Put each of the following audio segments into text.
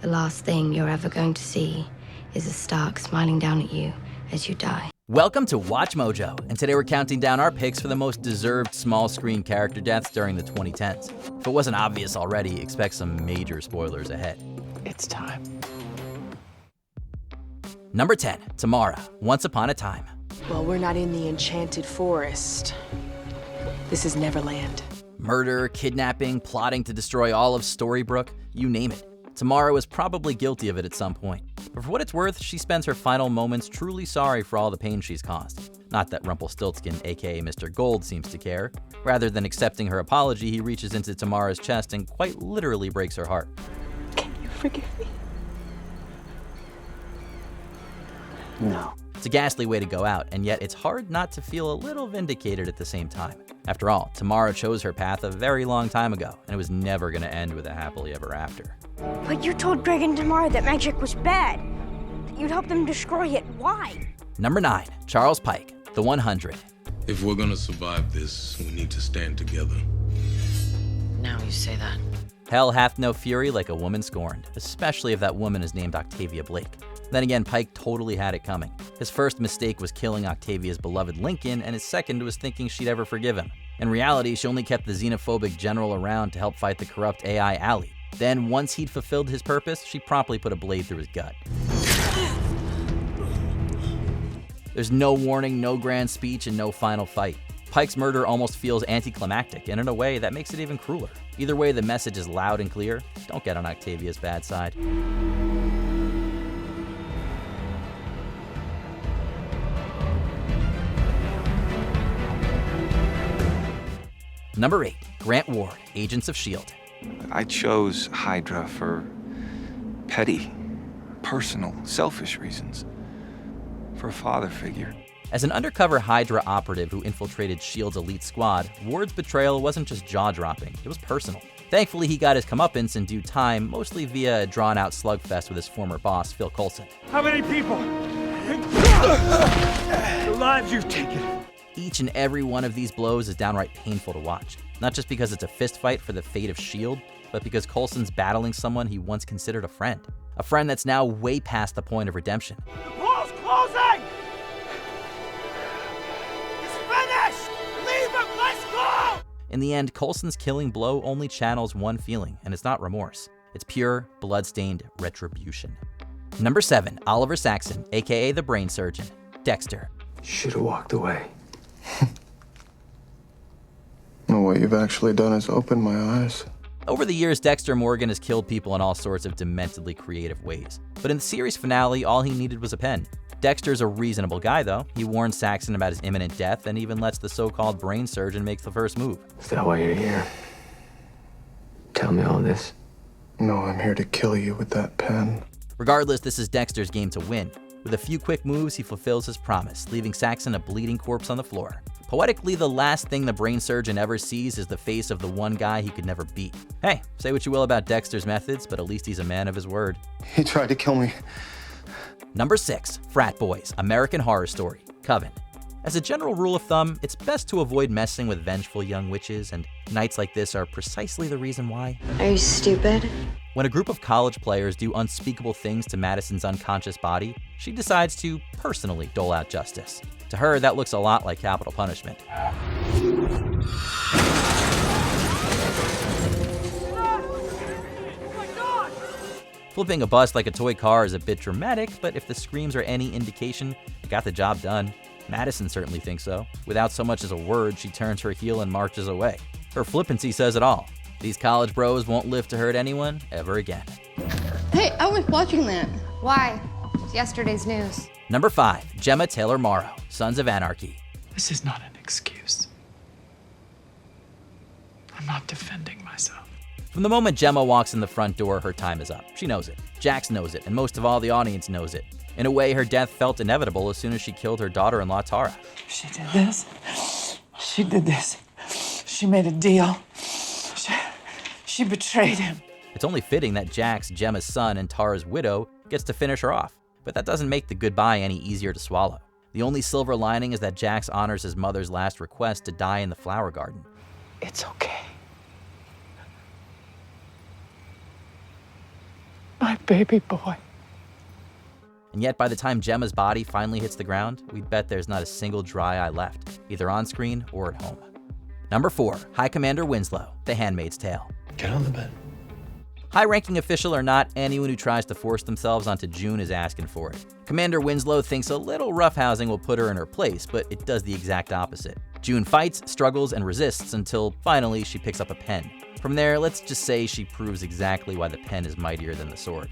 The last thing you're ever going to see is a Stark smiling down at you as you die. Welcome to Watch Mojo, and today we're counting down our picks for the most deserved small screen character deaths during the 2010s. If it wasn't obvious already, expect some major spoilers ahead. It's time. Number 10, Tamara, Once Upon a Time. Well, we're not in the Enchanted Forest. This is Neverland. Murder, kidnapping, plotting to destroy all of Storybrooke, you name it. Tamara was probably guilty of it at some point. But for what it's worth, she spends her final moments truly sorry for all the pain she's caused. Not that Rumpelstiltskin, aka Mr. Gold, seems to care. Rather than accepting her apology, he reaches into Tamara's chest and quite literally breaks her heart. Can you forgive me? No. It's a ghastly way to go out, and yet it's hard not to feel a little vindicated at the same time. After all, Tamara chose her path a very long time ago, and it was never going to end with a happily ever after. But you told Greg and Tamara that magic was bad. That you'd help them destroy it. Why? Number 9, Charles Pike, The 100. If we're gonna survive this, we need to stand together. Now you say that. Hell hath no fury like a woman scorned, especially if that woman is named Octavia Blake. Then again, Pike totally had it coming. His first mistake was killing Octavia's beloved Lincoln, and his second was thinking she'd ever forgive him. In reality, she only kept the xenophobic general around to help fight the corrupt AI Allie. Then, once he'd fulfilled his purpose, she promptly put a blade through his gut. There's no warning, no grand speech, and no final fight. Pike's murder almost feels anticlimactic, and in a way, that makes it even crueler. Either way, the message is loud and clear. Don't get on Octavia's bad side. Number 8, Grant Ward, Agents of S.H.I.E.L.D. I chose Hydra for petty, personal, selfish reasons. For a father figure. As an undercover Hydra operative who infiltrated S.H.I.E.L.D.'s elite squad, Ward's betrayal wasn't just jaw-dropping, it was personal. Thankfully, he got his comeuppance in due time, mostly via a drawn-out slugfest with his former boss, Phil Coulson. How many people? The lives you've taken. Each and every one of these blows is downright painful to watch. Not just because it's a fistfight for the fate of S.H.I.E.L.D., but because Coulson's battling someone he once considered a friend. A friend that's now way past the point of redemption. The pool's closing! It's finished! Leave him! Let's go! In the end, Coulson's killing blow only channels one feeling, and it's not remorse. It's pure, blood-stained retribution. Number 7, Oliver Saxon, aka the Brain Surgeon, Dexter. Should have walked away. No, what you've actually done is open my eyes. Over the years, Dexter Morgan has killed people in all sorts of dementedly creative ways. But in the series finale, all he needed was a pen. Dexter's a reasonable guy, though. He warns Saxon about his imminent death and even lets the so-called brain surgeon make the first move. Is that why you're here? Tell me all this. No, I'm here to kill you with that pen. Regardless, this is Dexter's game to win. With a few quick moves, he fulfills his promise, leaving Saxon a bleeding corpse on the floor. Poetically, the last thing the brain surgeon ever sees is the face of the one guy he could never beat. Hey, say what you will about Dexter's methods, but at least he's a man of his word. He tried to kill me. Number 6, Frat Boys, American Horror Story, Coven. As a general rule of thumb, it's best to avoid messing with vengeful young witches, and nights like this are precisely the reason why. Are you stupid? When a group of college players do unspeakable things to Madison's unconscious body, she decides to personally dole out justice. To her, that looks a lot like capital punishment. Flipping a bus like a toy car is a bit dramatic, but if the screams are any indication, it got the job done. Madison certainly thinks so. Without so much as a word, she turns her heel and marches away. Her flippancy says it all. These college bros won't live to hurt anyone ever again. Hey, I was watching that. Why? It's yesterday's news. Number 5, Gemma Taylor Morrow, Sons of Anarchy. This is not an excuse. I'm not defending myself. From the moment Gemma walks in the front door, her time is up. She knows it. Jax knows it, and most of all, the audience knows it. In a way, her death felt inevitable as soon as she killed her daughter-in-law, Tara. She did this. She did this. She made a deal. She betrayed him. It's only fitting that Jax, Gemma's son, and Tara's widow gets to finish her off. But that doesn't make the goodbye any easier to swallow. The only silver lining is that Jax honors his mother's last request to die in the flower garden. It's okay. My baby boy. And yet, by the time Gemma's body finally hits the ground, we'd bet there's not a single dry eye left, either on screen or at home. Number 4, High Commander Winslow, The Handmaid's Tale. Get on the bed. High-ranking official or not, anyone who tries to force themselves onto June is asking for it. Commander Winslow thinks a little roughhousing will put her in her place, but it does the exact opposite. June fights, struggles, and resists until finally she picks up a pen. From there, let's just say she proves exactly why the pen is mightier than the sword.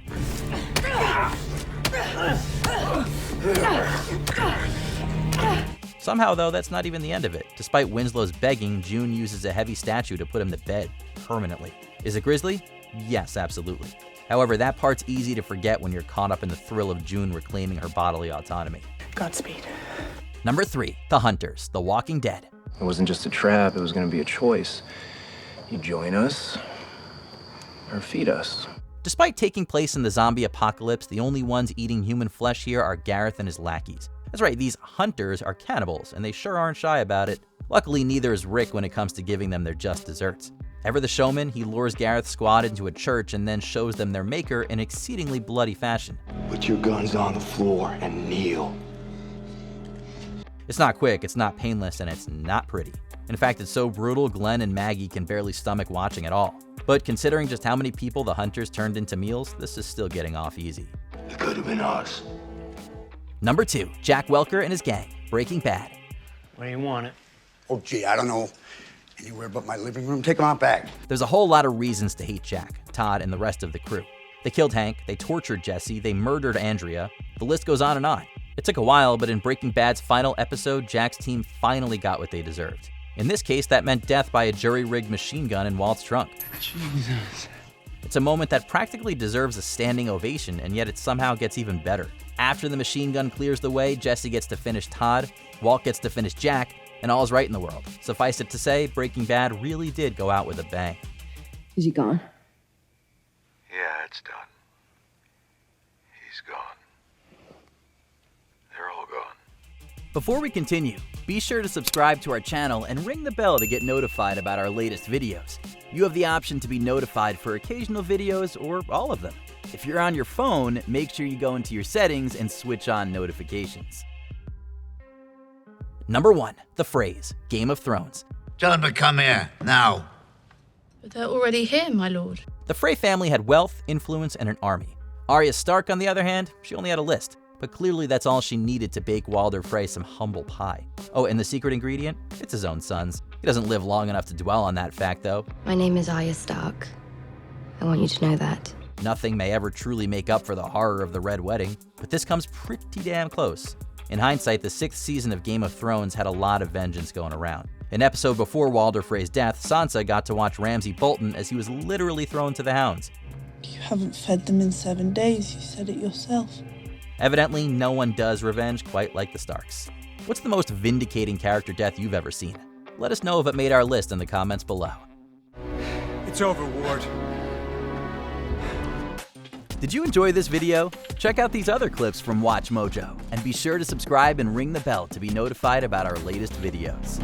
Somehow, though, that's not even the end of it. Despite Winslow's begging, June uses a heavy statue to put him to bed, permanently. Is it grisly? Yes, absolutely. However, that part's easy to forget when you're caught up in the thrill of June reclaiming her bodily autonomy. Godspeed. Number 3, The Hunters, The Walking Dead. It wasn't just a trap, it was gonna be a choice. You join us, or feed us. Despite taking place in the zombie apocalypse, the only ones eating human flesh here are Gareth and his lackeys. That's right, these hunters are cannibals, and they sure aren't shy about it. Luckily, neither is Rick when it comes to giving them their just desserts. Ever the showman, he lures Gareth's squad into a church and then shows them their maker in exceedingly bloody fashion. Put your guns on the floor and kneel. It's not quick, it's not painless, and it's not pretty. In fact, it's so brutal, Glenn and Maggie can barely stomach watching at all. But considering just how many people the hunters turned into meals, this is still getting off easy. It could have been us. Number 2, Jack Welker and his gang, Breaking Bad. Where you want it? Oh, gee, I don't know. Anywhere but my living room. Take him out back. There's a whole lot of reasons to hate Jack, Todd, and the rest of the crew. They killed Hank, they tortured Jesse, they murdered Andrea. The list goes on and on. It took a while, but in Breaking Bad's final episode, Jack's team finally got what they deserved. In this case, that meant death by a jury-rigged machine gun in Walt's trunk. Jesus. It's a moment that practically deserves a standing ovation, and yet it somehow gets even better. After the machine gun clears the way, Jesse gets to finish Todd, Walt gets to finish Jack, and all's right in the world. Suffice it to say, Breaking Bad really did go out with a bang. Is he gone? Yeah, it's done. He's gone. They're all gone. Before we continue, be sure to subscribe to our channel and ring the bell to get notified about our latest videos. You have the option to be notified for occasional videos or all of them. If you're on your phone, make sure you go into your settings and switch on notifications. Number 1, The Freys, Game of Thrones. Tell them to come here, now. But they're already here, my lord. The Frey family had wealth, influence, and an army. Arya Stark, on the other hand, she only had a list. But clearly that's all she needed to bake Walder Frey some humble pie. Oh, and the secret ingredient? It's his own sons. He doesn't live long enough to dwell on that fact, though. My name is Arya Stark. I want you to know that. Nothing may ever truly make up for the horror of the Red Wedding, but this comes pretty damn close. In hindsight, the 6th season of Game of Thrones had a lot of vengeance going around. An episode before Walder Frey's death, Sansa got to watch Ramsay Bolton as he was literally thrown to the hounds. You haven't fed them in 7 days, you said it yourself. Evidently, no one does revenge quite like the Starks. What's the most vindicating character death you've ever seen? Let us know if it made our list in the comments below. It's over, Ward. Did you enjoy this video? Check out these other clips from WatchMojo, and be sure to subscribe and ring the bell to be notified about our latest videos.